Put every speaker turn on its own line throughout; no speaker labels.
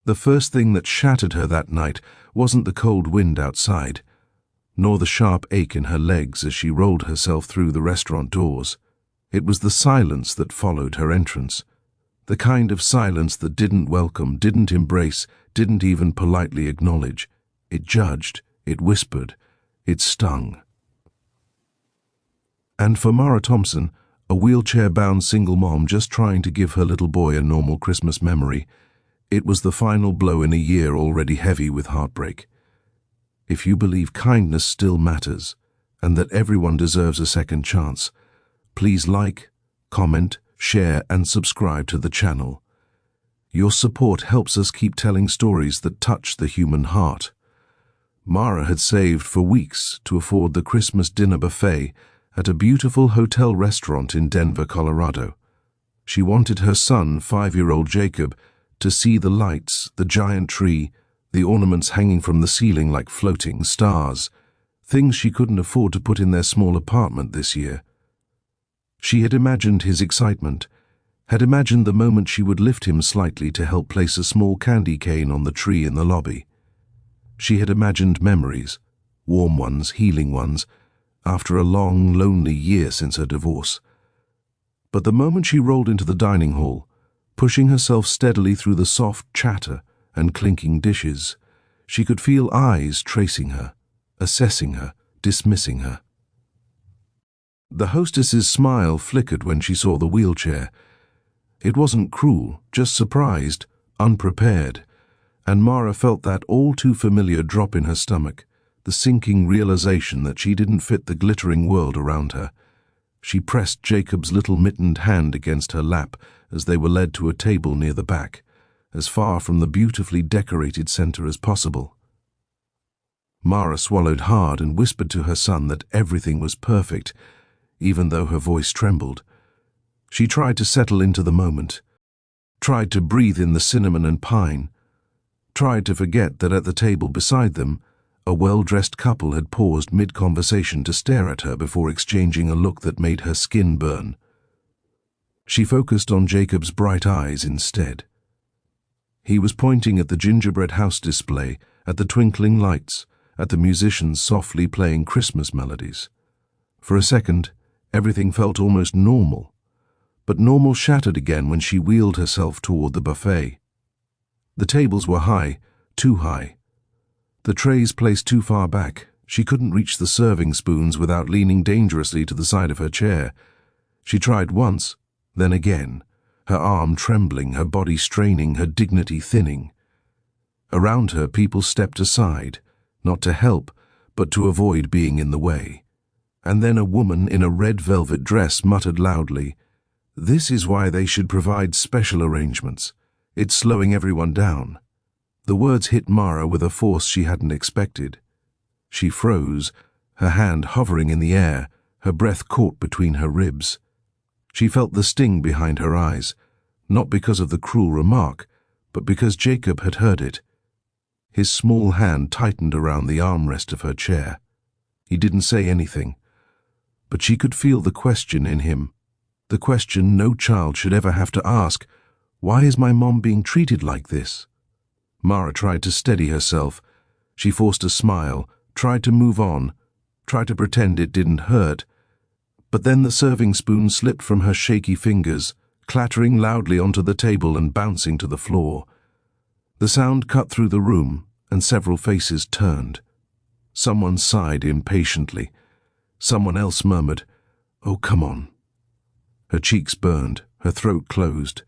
The first thing that shattered her that night wasn't the cold wind outside, nor the sharp ache in her legs as she rolled herself through the restaurant doors. It was the silence that followed her entrance. The kind of silence that didn't welcome, didn't embrace, didn't even politely acknowledge. It judged, it whispered, it stung. And for Mara Thompson, a wheelchair-bound single mom just trying to give her little boy a normal Christmas memory, it was the final blow in a year already heavy with heartbreak. If you believe kindness still matters, and that everyone deserves a second chance, please like, comment, share, and subscribe to the channel. Your support helps us keep telling stories that touch the human heart. Mara had saved for weeks to afford the Christmas dinner buffet at a beautiful hotel restaurant in Denver, Colorado. She wanted her son, 5-year-old Jacob, to see the lights, the giant tree, the ornaments hanging from the ceiling like floating stars, things she couldn't afford to put in their small apartment this year. She had imagined his excitement, had imagined the moment she would lift him slightly to help place a small candy cane on the tree in the lobby. She had imagined memories, warm ones, healing ones, after a long, lonely year since her divorce. But the moment she rolled into the dining hall, pushing herself steadily through the soft chatter and clinking dishes, she could feel eyes tracing her, assessing her, dismissing her. The hostess's smile flickered when she saw the wheelchair. It wasn't cruel, just surprised, unprepared, and Mara felt that all-too-familiar drop in her stomach, the sinking realization that she didn't fit the glittering world around her. She pressed Jacob's little mittened hand against her lap as they were led to a table near the back, as far from the beautifully decorated center as possible. Mara swallowed hard and whispered to her son that everything was perfect, even though her voice trembled. She tried to settle into the moment, tried to breathe in the cinnamon and pine, tried to forget that at the table beside them, a well-dressed couple had paused mid-conversation to stare at her before exchanging a look that made her skin burn. She focused on Jacob's bright eyes instead. He was pointing at the gingerbread house display, at the twinkling lights, at the musicians softly playing Christmas melodies. For a second, everything felt almost normal, but normal shattered again when she wheeled herself toward the buffet. The tables were high, too high. The trays placed too far back. She couldn't reach the serving spoons without leaning dangerously to the side of her chair. She tried once, then again, her arm trembling, her body straining, her dignity thinning. Around her, people stepped aside, not to help, but to avoid being in the way. And then a woman in a red velvet dress muttered loudly, "This is why they should provide special arrangements. It's slowing everyone down." The words hit Mara with a force she hadn't expected. She froze, her hand hovering in the air, her breath caught between her ribs. She felt the sting behind her eyes, not because of the cruel remark, but because Jacob had heard it. His small hand tightened around the armrest of her chair. He didn't say anything, but she could feel the question in him, the question no child should ever have to ask, "Why is my mom being treated like this?" Mara tried to steady herself. She forced a smile, tried to move on, tried to pretend it didn't hurt. But then the serving spoon slipped from her shaky fingers, clattering loudly onto the table and bouncing to the floor. The sound cut through the room, and several faces turned. Someone sighed impatiently. Someone else murmured, "Oh, come on." Her cheeks burned, her throat closed.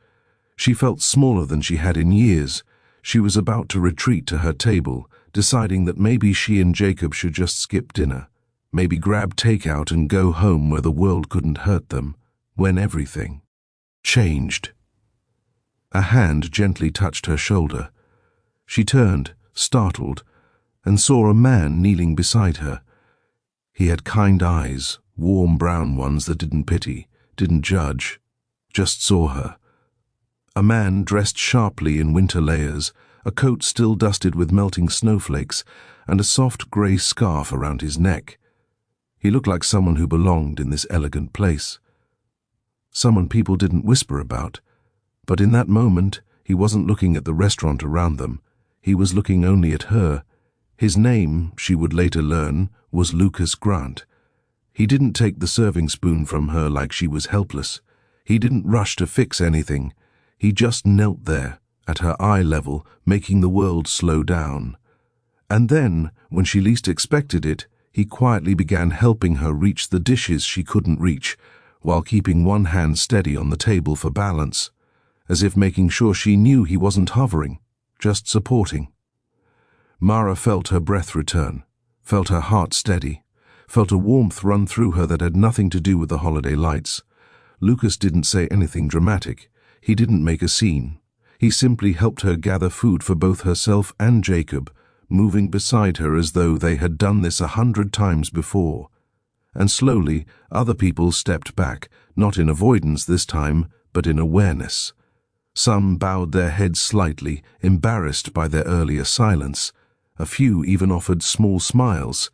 She felt smaller than she had in years. She was about to retreat to her table, deciding that maybe she and Jacob should just skip dinner, maybe grab takeout and go home where the world couldn't hurt them, when everything changed. A hand gently touched her shoulder. She turned, startled, and saw a man kneeling beside her. He had kind eyes, warm brown ones that didn't pity, didn't judge, just saw her. A man dressed sharply in winter layers, a coat still dusted with melting snowflakes, and a soft grey scarf around his neck. He looked like someone who belonged in this elegant place. Someone people didn't whisper about, but in that moment He wasn't looking at the restaurant around them. He was looking only at her. His name, she would later learn, was Lucas Grant. He didn't take the serving spoon from her like she was helpless. He didn't rush to fix anything. He just knelt there, at her eye level, making the world slow down. And then, when she least expected it, he quietly began helping her reach the dishes she couldn't reach, while keeping one hand steady on the table for balance, as if making sure she knew he wasn't hovering, just supporting. Mara felt her breath return, felt her heart steady, felt a warmth run through her that had nothing to do with the holiday lights. Lucas didn't say anything dramatic. He didn't make a scene. He simply helped her gather food for both herself and Jacob, moving beside her as though they had done this 100 times before. And slowly, other people stepped back, not in avoidance this time, but in awareness. Some bowed their heads slightly, embarrassed by their earlier silence. A few even offered small smiles.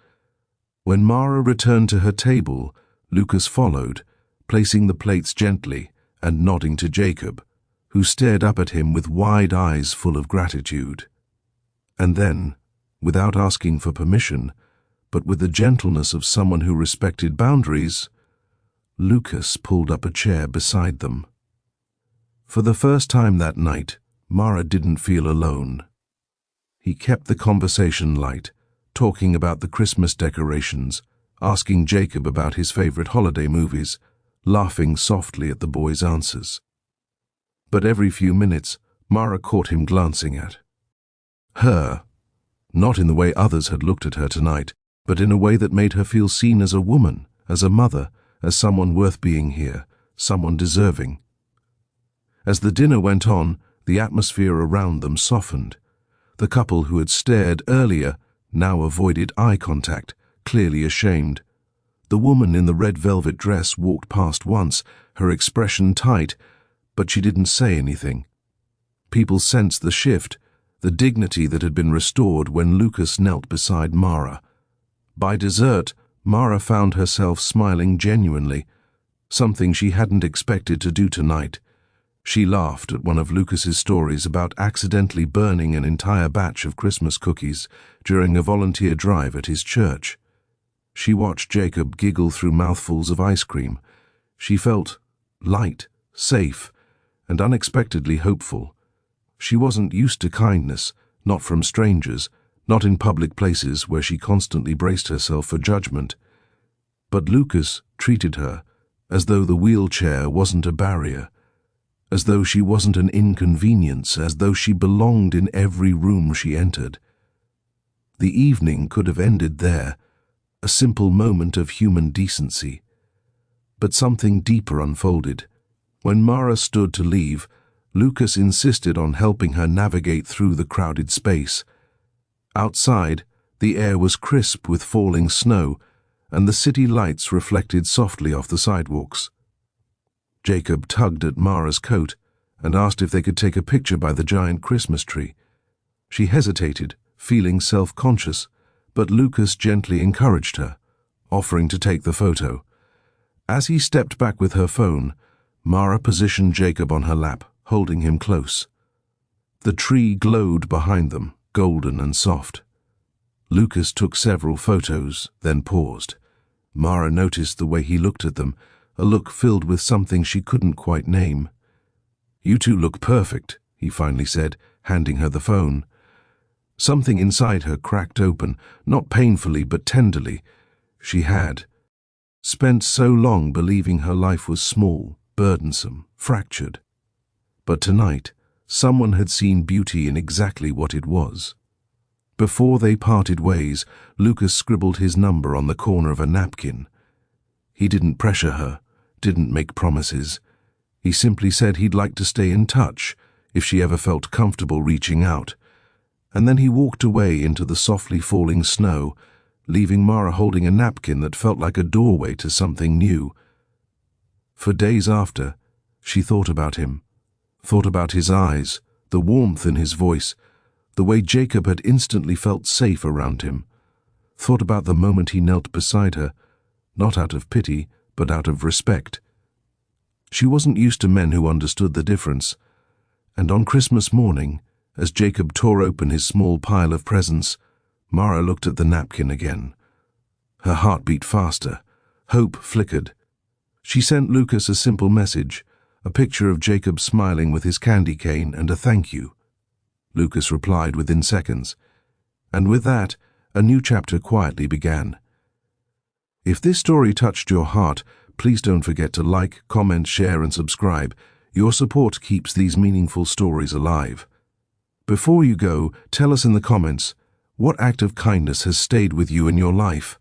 When Mara returned to her table, Lucas followed, placing the plates gently and nodding to Jacob, who stared up at him with wide eyes full of gratitude. And then, without asking for permission, but with the gentleness of someone who respected boundaries, Lucas pulled up a chair beside them. For the first time that night, Mara didn't feel alone. He kept the conversation light, talking about the Christmas decorations, asking Jacob about his favorite holiday movies, laughing softly at the boy's answers. But every few minutes, Mara caught him glancing at her, not in the way others had looked at her tonight, but in a way that made her feel seen as a woman, as a mother, as someone worth being here, someone deserving. As the dinner went on, the atmosphere around them softened. The couple who had stared earlier now avoided eye contact, clearly ashamed. The woman in the red velvet dress walked past once, her expression tight, but she didn't say anything. People sensed the shift, the dignity that had been restored when Lucas knelt beside Mara. By dessert, Mara found herself smiling genuinely, something she hadn't expected to do tonight. She laughed at one of Lucas's stories about accidentally burning an entire batch of Christmas cookies during a volunteer drive at his church. She watched Jacob giggle through mouthfuls of ice cream. She felt light, safe, and unexpectedly hopeful. She wasn't used to kindness, not from strangers, not in public places where she constantly braced herself for judgment. But Lucas treated her as though the wheelchair wasn't a barrier, as though she wasn't an inconvenience, as though she belonged in every room she entered. The evening could have ended there, a simple moment of human decency. But something deeper unfolded. When Mara stood to leave, Lucas insisted on helping her navigate through the crowded space. Outside, the air was crisp with falling snow, and the city lights reflected softly off the sidewalks. Jacob tugged at Mara's coat and asked if they could take a picture by the giant Christmas tree. She hesitated, feeling self-conscious, but Lucas gently encouraged her, offering to take the photo. As he stepped back with her phone, Mara positioned Jacob on her lap, holding him close. The tree glowed behind them, golden and soft. Lucas took several photos, then paused. Mara noticed the way he looked at them, a look filled with something she couldn't quite name. "You two look perfect," he finally said, handing her the phone. Something inside her cracked open, not painfully but tenderly. She had spent so long believing her life was small, burdensome, fractured. But tonight, someone had seen beauty in exactly what it was. Before they parted ways, Lucas scribbled his number on the corner of a napkin. He didn't pressure her, didn't make promises. He simply said he'd like to stay in touch if she ever felt comfortable reaching out. And then he walked away into the softly falling snow, leaving Mara holding a napkin that felt like a doorway to something new. For days after, she thought about him, thought about his eyes, the warmth in his voice, the way Jacob had instantly felt safe around him, thought about the moment he knelt beside her, not out of pity, but out of respect. She wasn't used to men who understood the difference, And on Christmas morning, as Jacob tore open his small pile of presents, Mara looked at the napkin again. Her heart beat faster. Hope flickered. She sent Lucas a simple message, a picture of Jacob smiling with his candy cane and a thank you. Lucas replied within seconds. And with that, a new chapter quietly began. If this story touched your heart, please don't forget to like, comment, share, and subscribe. Your support keeps these meaningful stories alive. Before you go, tell us in the comments, what act of kindness has stayed with you in your life?